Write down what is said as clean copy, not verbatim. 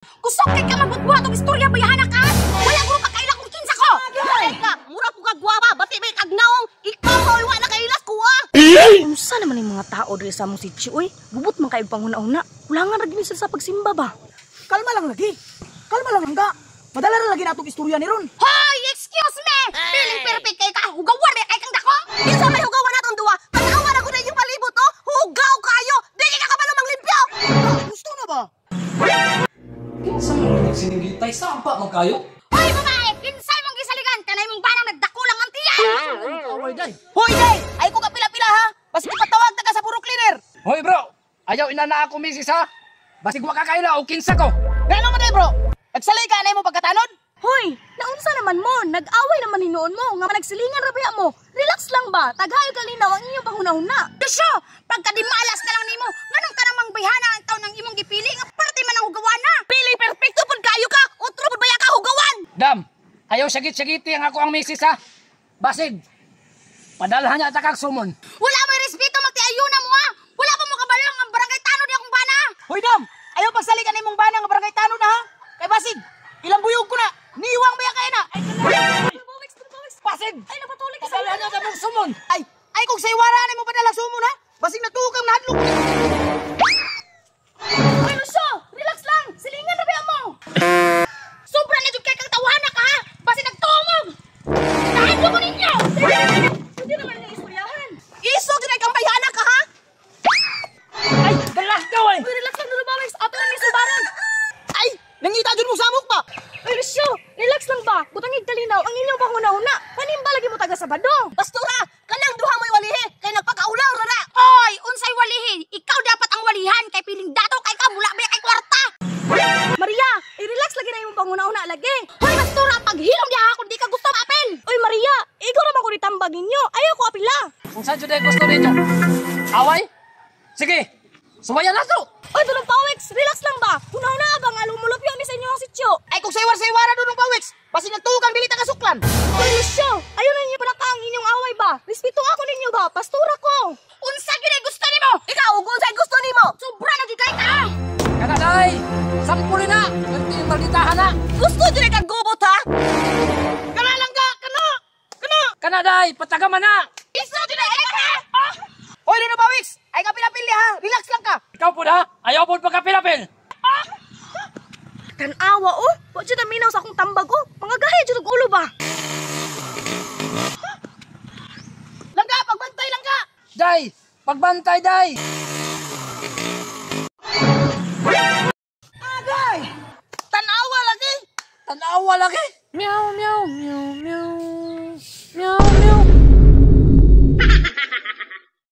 Kusok kay ka magbuhat og istorya bayana ka. Wala ko pagkaila kung kinsa ko. Ay ka, mura ko ka gwapa, bati may kagnawong ikaw hoy wa nakailas ko ah. Unsa naman yung mga tao diri sa among sitio oy? Gubot man kay panghuna-una. Kulangan ra gini sila sa pagsimba ba? Kalma lang lagi. Kalma lang hangga. Madala ra lagi natong istorya ni ron. Hoy, excuse me. Feeling perfect kay ka. Hugawan kay kang dako. Kinsa may hugawan naton duwa? Panawan ako na inyong palibot oh. Hugaw kayo. Dili ka kabalo manglimpyo. Gusto na ba? Kinsa man nagsiningitay sampa man kayo? Hoy, babae, kinsay mong gisaligan kanay mong banang nagdakulang ang tiyan. Away day. Hoy, day! Ay ko ka pila-pila ha. Basta patawag ta ka sa puro cleaner. Hoy bro, ayaw inana ako misis ha. Basig wa ka kaila o kinsa ko. Ngano man day, bro? Nagsalay ka na mo pagkatanod? Hoy, naunsa naman mo? Nag-away naman hinuon mo nga managsilingan ra baya mo. Relax lang ba? Tagayo kalinaw ang inyong panghuna-una. Desyo, pagkadimalas na lang nimo, nganong ka namang bayhana ang taon ng imong gipili nga parte man ang hugawan na. Pili perfecto pud kayo ka, utro pud baya ka hugawan. Dam, ayaw sagit-sagiti ang ako ang misis ha. Basig, padalhan niya ta kag sumon. Wala may respeto magtiayuna mo ha. Wala pa mo kabalong ang barangay tanod di akong bana. Hoy, Dam! Ayaw pagsali ka na imong bana nga barangay tanod na ha. Kay basig, ilang buyog ko na. Niwang baya kaya na. Basig, Ay, napatuloy ka sa padalhan niya ta kag sumon. Ay kung sa iwara na mo padala sumon ha. Basig natukang nahadlok. Ay, Lucio! Relax lang! Silingan ra baya mo! Sobra na jud kay kang tawhana ka ha. Basi nagtumog. Nahadlo ko ninyo. Hindi naman nga istoryahan. Iso gid kang bayhana ka ha. Ay, galas ka way. Uy, relax lang dulu ba, Wex? Ato na may subaran. Ay, nangita dyan mo samok pa. Ay, Lucio! Relax lang ba? Butangig kalinaw ang inyong panghuna-una. Kanin ba lagi mo taga Sabado? Bastura, kanang duha mo'y walihi kay nagpakaulaw ra na. Oy, unsay walihi? Ikaw dapat ang walihan kay piling dato kay ka mula ba kay kwarta. Maria, i-relax lagi na imong panghuna-una lagi. Hoy, bastura, paghilom diha ako di ka gusto maapel. Uy, Maria! Ikaw naman ko ditambag ninyo. Ayaw ko apila. Kung saan jud ay gusto ninyo? Away? Sige, sumayan na to. Uy, tulong pa, Wex! Relax lang ba? Una-una ba nga lumulupyo mi sa inyo ang sityo? Ay kung sa iwara doon ng pawix. Basig natukang dili ta kasuklan. Uy, Lucio! Ayaw na ninyo palaka ang inyong away ba? Respeto ako ninyo ba? Pastura ko! Unsa gid ay gusto nimo? Ikaw ug unsay gusto nimo? Sobra na gid kay ka. Kana day, sampuli na. Ganti yung malditahan na. Gusto gid kag gubot ha. Kana lang ka, kana. Kana day, patagaman na. Iso gid kay ka. Hoy, doon na pawix. Ay ka pila-pili ha. Relax lang ka. Ikaw po na, ayaw po pagkapilapil. Tanawa, oh! Wa dyan naminaw sa akong tambag, oh! Mga gahit dyan ulo ba? Langga, pagbantay lang ka. Day, pagbantay day. Agay. Tanawa lagi. Tanawa lagi. Meow, meow, meow.